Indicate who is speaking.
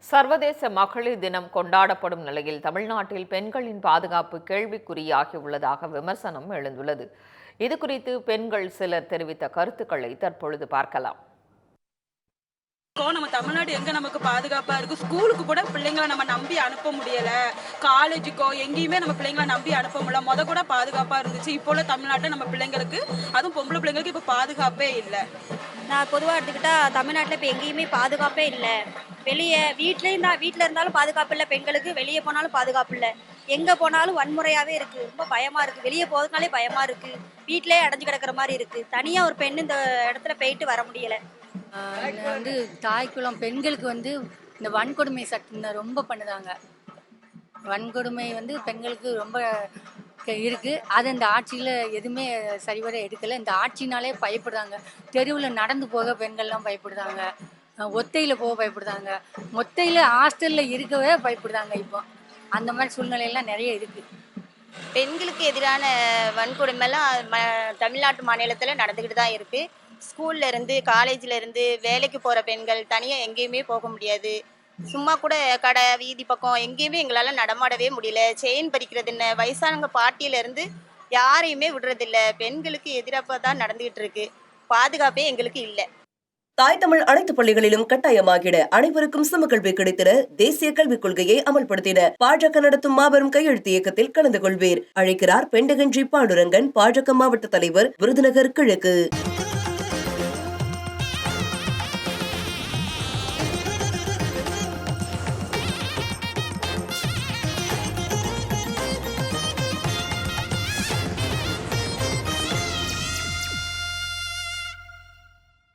Speaker 1: சர்வதேச மகளிர் தினம் கொண்டாடப்படும் நிலையில் தமிழ்நாட்டில் பெண்களின் பாதுகாப்பு கேள்விக்குறியாகியுள்ளதாக விமர்சனம் எழுந்துள்ளது. இதுகுறித்து பெண்கள் சிலர் தெரிவித்த கருத்துக்களை தற்பொழுது பார்க்கலாம்.
Speaker 2: நம்ம தமிழ்நாடு எங்க நமக்கு பாதுகாப்பா இருக்கு. ஸ்கூலுக்கு கூட பிள்ளைங்களை நம்ம நம்பி அனுப்ப முடியல. காலேஜுக்கோ எங்கேயுமே நம்ம பிள்ளைங்களை நம்பி அனுப்ப முடியல. கூட பாதுகாப்பா இருந்துச்சு. இப்போ உள்ள தமிழ்நாட்டில் நம்ம பிள்ளைங்களுக்கு, அதுவும் பொம்பளை பிள்ளைங்களுக்கு இப்போ பாதுகாப்பே இல்லை.
Speaker 3: நான் பொதுவாக எடுத்துக்கிட்டா தமிழ்நாட்டில் இப்போ எங்கேயுமே பாதுகாப்பே இல்லை. வெளியே வீட்டில் இருந்தாலும் பாதுகாப்பு இல்லை பெண்களுக்கு, வெளியே போனாலும் பாதுகாப்பு இல்லை. எங்கே போனாலும் வன்முறையாகவே இருக்குது. ரொம்ப பயமாக இருக்குது. வெளியே போகிறதுனாலே பயமாக இருக்குது. வீட்டிலே அடைஞ்சு கிடக்கிற மாதிரி இருக்குது. தனியாக ஒரு பெண் இந்த இடத்துல போயிட்டு வர முடியலை.
Speaker 4: தாய்க்குளம் பெண்களுக்கு இந்த வன்கொடுமை சட்டம் ரொம்ப பண்ணுதாங்க. வன்கொடுமை பெண்களுக்கு ரொம்ப இருக்கு. அது இந்த ஆட்சியில் எதுவுமே சரிவர எடுக்கலை. இந்த ஆட்சினாலே பயப்படுறாங்க. தெருவில் நடந்து போக பெண்கள்லாம் பயப்படுறாங்க. ஒத்தையில் போக பயப்படுறாங்க. மொத்தையில் ஹாஸ்டலில் இருக்கவே பயப்படுறாங்க. இப்போ அந்த மாதிரி சூழ்நிலையெல்லாம் நிறைய இருக்குது.
Speaker 3: பெண்களுக்கு எதிரான வன்கொடுமைலாம் தமிழ்நாட்டு மாநிலத்தில் நடந்துக்கிட்டு தான் இருக்குது. ஸ்கூல்ல இருந்து காலேஜ்ல இருந்து வேலைக்கு போகிற பெண்கள் தனியாக எங்கேயுமே போக முடியாது. சும்மா கூட கடை வீதி பக்கம் எங்கேயுமே எங்களால் நடமாடவே முடியல. செயின் பறிக்கிறது என்ன, வயசானவங்க பாட்டியிலேருந்து யாரையுமே விடுறதில்ல. பெண்களுக்கு எதிராக தான் நடந்துகிட்டு இருக்கு. பாதுகாப்பே எங்களுக்கு இல்லை.
Speaker 5: தாய் தமிழ் அனைத்து பள்ளிகளிலும் கட்டாயமாகிட அனைவருக்கும் சமக்கல்வி கிடைத்திட தேசிய கல்விக் கொள்கையை அமல்படுத்திட பாஜக நடத்தும் மாபெரும் கையெழுத்து இயக்கத்தில் கலந்து கொள்வீர். அழைக்கிறார் பெண்டகஞ்சி பாண்டுரங்கன், பாஜக மாவட்ட தலைவர், விருதுநகர் கிழக்கு.